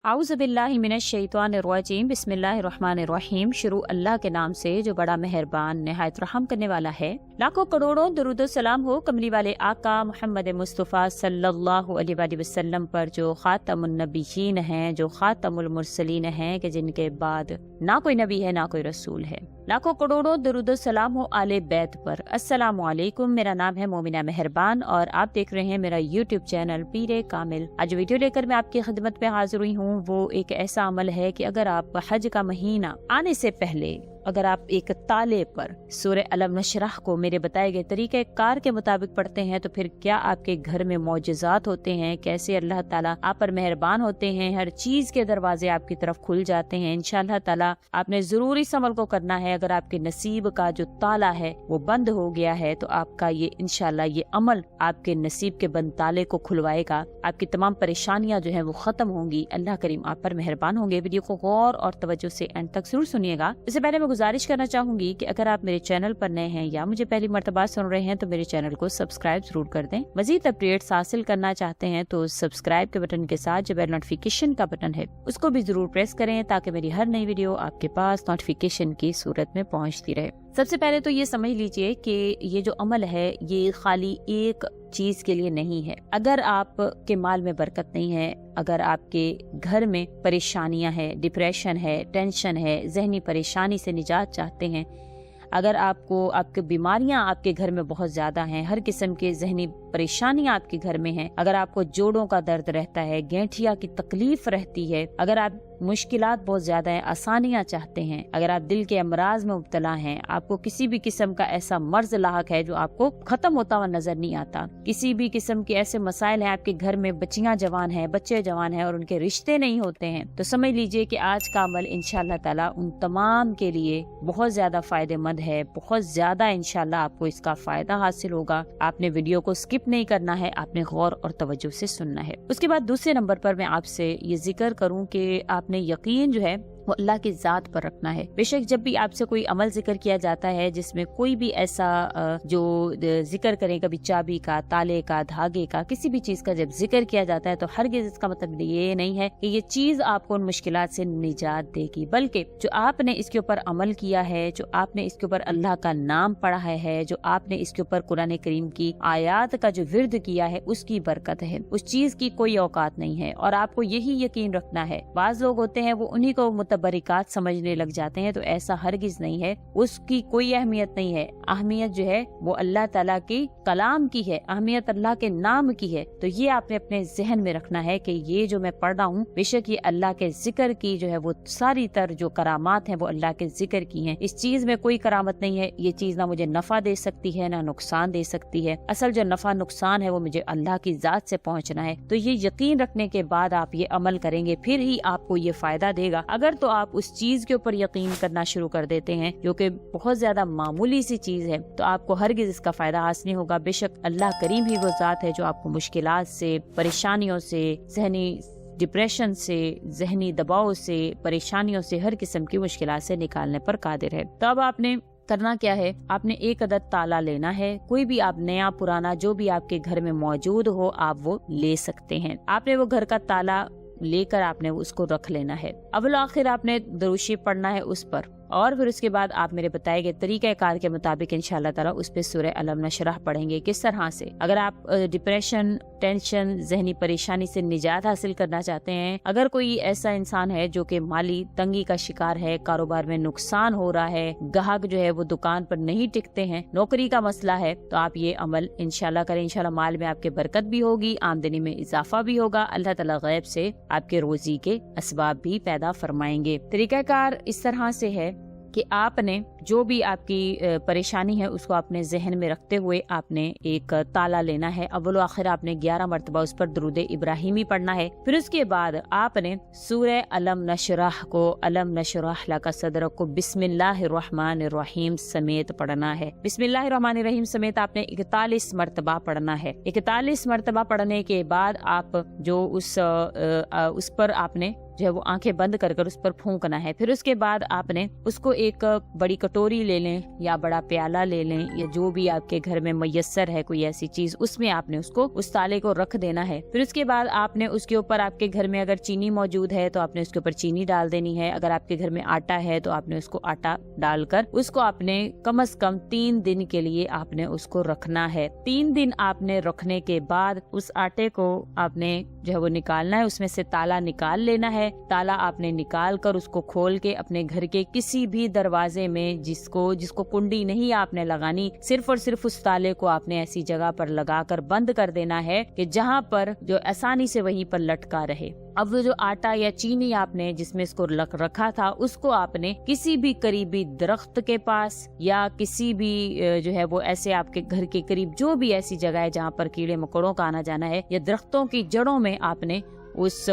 आऊज़ बिल्लाहि मिनश शैतानिर रजीम बिस्मिल्लाहिर्रहमानिर्रहीम। शुरू अल्लाह के नाम से जो बड़ा मेहरबान निहायत रहम करने वाला है। लाखों करोड़ों दुरूद सलाम हो कमली वाले आका मोहम्मद मुस्तफ़ा सल्लल्लाहु अलैहि वसल्लम पर, जो खातमुन नबिय्यीन हैं, जो खातमुल मुरसलीन हैं, कि जिनके बाद ना कोई नबी है ना कोई रसूल है। लाखों करोड़ों दुरूद सलाम हो आले बैत पर। अस्सलामु अलैकुम। मेरा नाम है मोमिना मेहरबान और आप देख रहे हैं मेरा यूट्यूब चैनल पीरे कामिल। आज वीडियो लेकर मैं आपकी खिदमत में हाजिर हुई हूँ। वो एक ऐसा अमल है कि अगर आप हज का महीना आने से पहले अगर आप एक ताले पर सूरह अलम नशरह को मेरे बताए गए तरीके कार के मुताबिक पढ़ते हैं तो फिर क्या आपके घर में मौजज़ात होते हैं, कैसे अल्लाह ताला आप पर मेहरबान होते हैं, हर चीज के दरवाजे आपकी तरफ खुल जाते हैं। इंशाअल्लाह ताला आपने जरूर इस अमल को करना है। अगर आपके नसीब का जो ताला है वो बंद हो गया है तो आपका ये इंशाअल्लाह ये अमल आपके नसीब के बंद ताले को खुलवाएगा। आपकी तमाम परेशानियां जो है वो खत्म होंगी। अल्लाह करीम आप पर मेहरबान होंगे। वीडियो को गौर और तवज्जो से एंड तक जरूर सुनिएगा। इससे पहले मैं गुजारिश करना चाहूंगी कि अगर आप मेरे चैनल पर नए हैं या मुझे पहली मर्तबा सुन रहे हैं तो मेरे चैनल को सब्सक्राइब जरूर कर दें। मजीद अपडेट्स हासिल करना चाहते हैं तो सब्सक्राइब के बटन के साथ जो बेल नोटिफिकेशन का बटन है उसको भी जरूर प्रेस करें ताकि मेरी हर नई वीडियो आपके पास नोटिफिकेशन की सूरत में पहुंचती रहे। सबसे पहले तो ये समझ लीजिए कि ये जो अमल है ये खाली एक चीज के लिए नहीं है। अगर आप के माल में बरकत नहीं है, अगर आपके घर में परेशानियां है, डिप्रेशन है, टेंशन है, जहनी परेशानी से निजात चाहते हैं, अगर आपको आपकी बीमारियां आपके घर में बहुत ज्यादा हैं, हर किस्म के जहनी परेशानियां आपके घर में हैं, अगर आपको जोड़ों का दर्द रहता है, गैंठिया की तकलीफ रहती है, अगर आप मुश्किलात बहुत ज्यादा है, आसानियां चाहते हैं, अगर आप दिल के अमराज में मुब्तला हैं, आपको किसी भी किस्म का ऐसा मर्ज लाहक है जो आपको खत्म होता हुआ नजर नहीं आता, किसी भी किस्म के ऐसे मसाइल हैं, आपके घर में बच्चियां जवान हैं, बच्चे जवान हैं और उनके रिश्ते नहीं होते हैं, तो समझ लीजिए कि आज का अमल इंशाअल्लाह ताला उन तमाम के लिए बहुत ज्यादा फायदेमंद है। बहुत ज्यादा इंशाअल्लाह आपको इसका फायदा हासिल होगा। आपने वीडियो को स्किप नहीं करना है, आपने गौर और तवज्जो से सुनना है। उसके बाद दूसरे नंबर पर मैं आपसे ये जिक्र करूं कि आपने यकीन जो है वो अल्लाह की जात पर रखना है। बेशक जब भी आपसे कोई अमल जिक्र किया जाता है जिसमें कोई भी ऐसा जो जिक्र करें, कभी चाबी का, ताले का, धागे का, किसी भी चीज का जब जिक्र किया जाता है तो हरगिज़ इसका मतलब ये नहीं है कि ये चीज आपको उन मुश्किलात से निजात देगी, बल्कि जो आपने इसके ऊपर अमल किया है, जो आपने इसके ऊपर अल्लाह का नाम पढ़ा है, जो आपने इसके ऊपर कुरान करीम की आयात का जो विर्द किया है उसकी बरकत है। उस चीज की कोई औकात नहीं है और आपको यही यकीन रखना है। बाज लोग होते हैं वो उन्हीं को बरिकात समझने लग जाते हैं, तो ऐसा हरगिज नहीं है। उसकी कोई अहमियत नहीं है। अहमियत जो है वो अल्लाह ताला की कलाम की है, अहमियत अल्लाह के नाम की है। तो ये आपने अपने जहन में रखना है कि ये जो मैं पढ़ रहा हूँ बेशक ये अल्लाह के जिक्र की जो है वो सारी तर जो करामात हैं वो अल्लाह के जिक्र की हैं। इस चीज में कोई करामत नहीं है। ये चीज ना मुझे नफा दे सकती है ना नुकसान दे सकती है। असल जो नफा नुकसान है वो मुझे अल्लाह की जात से पहुँचना है। तो ये यकीन रखने के बाद आप ये अमल करेंगे फिर ही आपको ये फायदा देगा। अगर तो आप उस चीज के ऊपर यकीन करना शुरू कर देते हैं जो कि बहुत ज्यादा मामूली सी चीज है तो आपको हरगिज़ इसका फायदा हासिल नहीं होगा। बेशक अल्लाह करीम ही वो जात है जो आपको मुश्किलात से, परेशानियों से, जहनी डिप्रेशन से, जहनी दबाव से, परेशानियों से, हर किस्म की मुश्किलात से निकालने पर कादिर है। तो अब आपने करना क्या है, आपने एक अदद ताला लेना है। कोई भी आप नया पुराना जो भी आपके घर में मौजूद हो आप वो ले सकते हैं। आपने वो घर का ताला लेकर आपने उसको रख लेना है। अव्वल आखिर आपने दरूद शरीफ पढ़ना है उस पर और फिर उसके बाद आप मेरे बताए गए तरीके कार के मुताबिक इंशाअल्लाह ताला उस पे सूरह अलम नशरह पढ़ेंगे। किस तरह से, अगर आप डिप्रेशन, टेंशन, जहनी परेशानी से निजात हासिल करना चाहते हैं, अगर कोई ऐसा इंसान है जो कि माली तंगी का शिकार है, कारोबार में नुकसान हो रहा है, ग्राहक जो है वो दुकान पर नहीं टिकते हैं, नौकरी का मसला है, तो आप ये अमल इंशाअल्लाह करें। इंशाअल्लाह माल में आपके बरकत भी होगी, आमदनी में इजाफा भी होगा, अल्लाह ताला गैब से आपके रोजी के असबाब भी पैदा फरमाएंगे। तरीकाकार इस तरह से है कि आपने जो भी आपकी परेशानी है उसको अपने जहन में रखते हुए आपने एक ताला लेना है। अव्वल आखिर आपने 11 मरतबा उस पर दुरूद इब्राहिमी पढ़ना है। फिर उसके बाद आपने सूरह अलम नशरह को, अलम नशरह लका सदरक को बिस्मिल्लाहिर्रहमानिर्रहीम समेत पढ़ना है। बिस्मिल्लाहिर्रहमानिर्रहीम समेत आपने 41 मरतबा पढ़ना है। 41 मरतबा पढ़ने के बाद आप जो उस पर आपने جو ہے وہ آنکھیں بند کر کر اس پر پھونکنا ہے. پھر اس کے بعد آپ نے اس کو ایک بڑی کٹوری لے لیں یا بڑا پیالہ لے لیں یا جو بھی آپ کے گھر میں میسر ہے کوئی ایسی چیز, اس میں آپ نے اس تالے کو رکھ دینا ہے. پھر اس کے بعد آپ نے اس کے اوپر, آپ کے گھر میں اگر چینی موجود ہے تو آپ نے اس کے اوپر چینی ڈال دینی ہے. اگر آپ کے گھر میں آٹا ہے تو آپ نے اس کو آٹا ڈال کر اس کو آپ نے کم از کم 3 دن کے لیے آپ نے اس کو رکھنا ہے. 3 دن آپ نے رکھنے کے بعد اس آٹے کو آپ نے جو ہے وہ نکالنا ہے, اس میں سے تالا نکال لینا ہے. تالا آپ نے نکال کر اس کو کھول کے اپنے گھر کے کسی بھی دروازے میں جس کو کنڈی نہیں آپ نے لگانی, صرف اور صرف اس تالے کو آپ نے ایسی جگہ پر لگا کر بند کر دینا ہے کہ جہاں پر جو آسانی سے وہیں پر لٹکا رہے. اب وہ جو آٹا یا چینی آپ نے جس میں اس کو رکھا تھا اس کو آپ نے کسی بھی قریبی درخت کے پاس یا کسی بھی جو ہے وہ ایسے آپ کے گھر کے قریب جو بھی ایسی جگہ ہے جہاں پر کیڑے مکوڑوں کا آنا جانا ہے, یا درختوں کی جڑوں میں آپ نے اس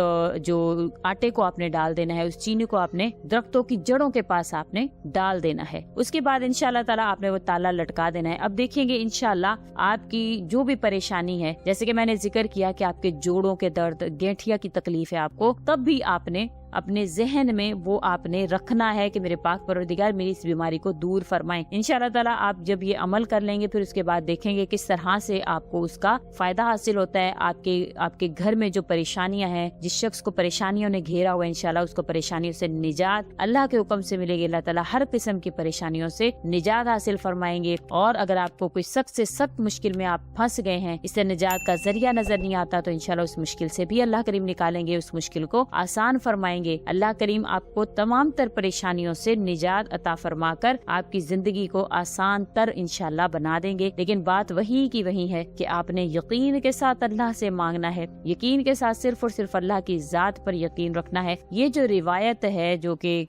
جو آٹے کو آپ نے ڈال دینا ہے, اس چینی کو آپ نے درختوں کی جڑوں کے پاس آپ نے ڈال دینا ہے. اس کے بعد انشاءاللہ تعالیٰ آپ نے وہ تالا لٹکا دینا ہے. اب دیکھیں گے انشاءاللہ آپ کی جو بھی پریشانی ہے, جیسے کہ میں نے ذکر کیا کہ آپ کے جوڑوں کے درد, گینٹھیا کی تکلیف ہے آپ کو, تب بھی آپ نے اپنے ذہن میں وہ آپ نے رکھنا ہے کہ میرے پاک پروردگار میری اس بیماری کو دور فرمائیں. انشاءاللہ تعالیٰ آپ جب یہ عمل کر لیں گے پھر اس کے بعد دیکھیں گے کس طرح سے آپ کو اس کا فائدہ حاصل ہوتا ہے. آپ کے گھر میں جو پریشانیاں ہیں, جس شخص کو پریشانیوں نے گھیرا ہوا ہے, انشاءاللہ اس کو پریشانیوں سے نجات اللہ کے حکم سے ملے گی. اللہ تعالیٰ ہر قسم کی پریشانیوں سے نجات حاصل فرمائیں گے. اور اگر آپ کو کوئی سخت سے سخت مشکل میں آپ پھنس گئے ہیں, اس سے نجات کا ذریعہ نظر نہیں آتا, تو انشاءاللہ اس مشکل سے بھی اللہ کریم نکالیں گے, اس مشکل کو آسان فرمائیں گے. اللہ کریم آپ کو تمام تر پریشانیوں سے نجات عطا فرما کر آپ کی زندگی کو آسان تر انشاءاللہ بنا دیں گے. لیکن بات وہی کی وہی ہے کہ آپ نے یقین کے ساتھ اللہ سے مانگنا ہے, یقین کے ساتھ صرف اور صرف اللہ کی ذات پر یقین رکھنا ہے. یہ جو روایت ہے جو کہ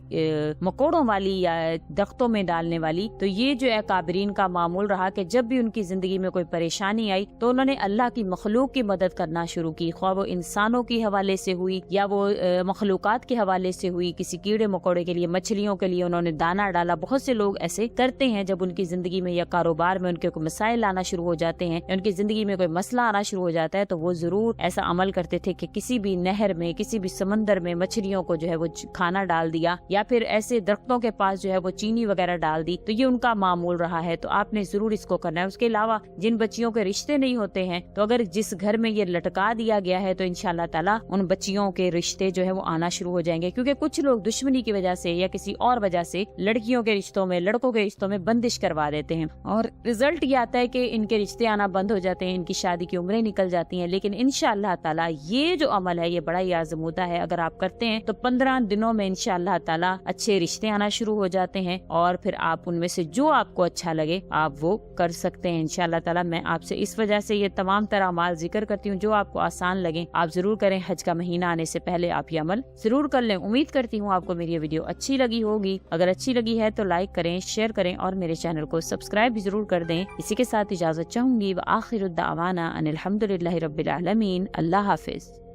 مکوڑوں والی یا درختوں میں ڈالنے والی, تو یہ جو اکابرین کا معمول رہا کہ جب بھی ان کی زندگی میں کوئی پریشانی آئی تو انہوں نے اللہ کی مخلوق کی مدد کرنا شروع کی, خواہ وہ انسانوں کے حوالے سے ہوئی یا وہ مخلوقات کے حوالے سے ہوئی. کسی کیڑے مکوڑے کے لیے, مچھلیوں کے لیے انہوں نے دانا ڈالا. بہت سے لوگ ایسے کرتے ہیں جب ان کی زندگی میں یا کاروبار میں ان کے کوئی مسائل آنا شروع ہو جاتے ہیں یا ان کی زندگی میں کوئی مسئلہ آنا شروع ہو جاتا ہے, تو وہ ضرور ایسا عمل کرتے تھے کہ کسی بھی نہر میں, کسی بھی سمندر میں مچھلیوں کو جو ہے وہ کھانا ڈال دیا, یا پھر ایسے درختوں کے پاس جو ہے وہ چینی وغیرہ ڈال دی. تو یہ ان کا معمول رہا ہے, تو آپ نے ضرور اس کو کرنا ہے. اس کے علاوہ جن بچیوں کے رشتے نہیں ہوتے ہیں, تو اگر جس گھر میں یہ لٹکا دیا گیا ہے تو انشاءاللہ تعالیٰ ان بچیوں کے رشتے جو ہے وہ آنا شروع ہو جائیں گے. کیونکہ کچھ لوگ دشمنی کی وجہ سے یا کسی اور وجہ سے لڑکیوں کے رشتوں میں, لڑکوں کے رشتوں میں بندش کروا دیتے ہیں, اور رزلٹ یہ آتا ہے کہ ان کے رشتے آنا بند ہو جاتے ہیں, ان کی شادی کی عمریں نکل جاتی ہیں. لیکن انشاءاللہ تعالیٰ یہ جو عمل ہے یہ بڑا ہی آزمودہ ہے. اگر آپ کرتے ہیں تو 15 دنوں میں انشاءاللہ تعالیٰ اچھے رشتے آنا شروع ہو جاتے ہیں, اور پھر آپ ان میں سے جو آپ کو اچھا لگے آپ وہ کر سکتے ہیں انشاءاللہ تعالیٰ. میں آپ سے اس وجہ سے یہ تمام طرح اعمال ذکر کرتی ہوں, جو آپ کو آسان لگیں آپ ضرور کریں. حج کا مہینہ آنے سے پہلے آپ یہ عمل ضرور کر لیں. امید کرتی ہوں آپ کو میری یہ ویڈیو اچھی لگی ہوگی. اگر اچھی لگی ہے تو لائک کریں, شیئر کریں اور میرے چینل کو سبسکرائب بھی ضرور کر دیں. اسی کے ساتھ اجازت چاہوں گی. وآخر الدعوانا ان الحمدللہ رب العالمین. اللہ حافظ.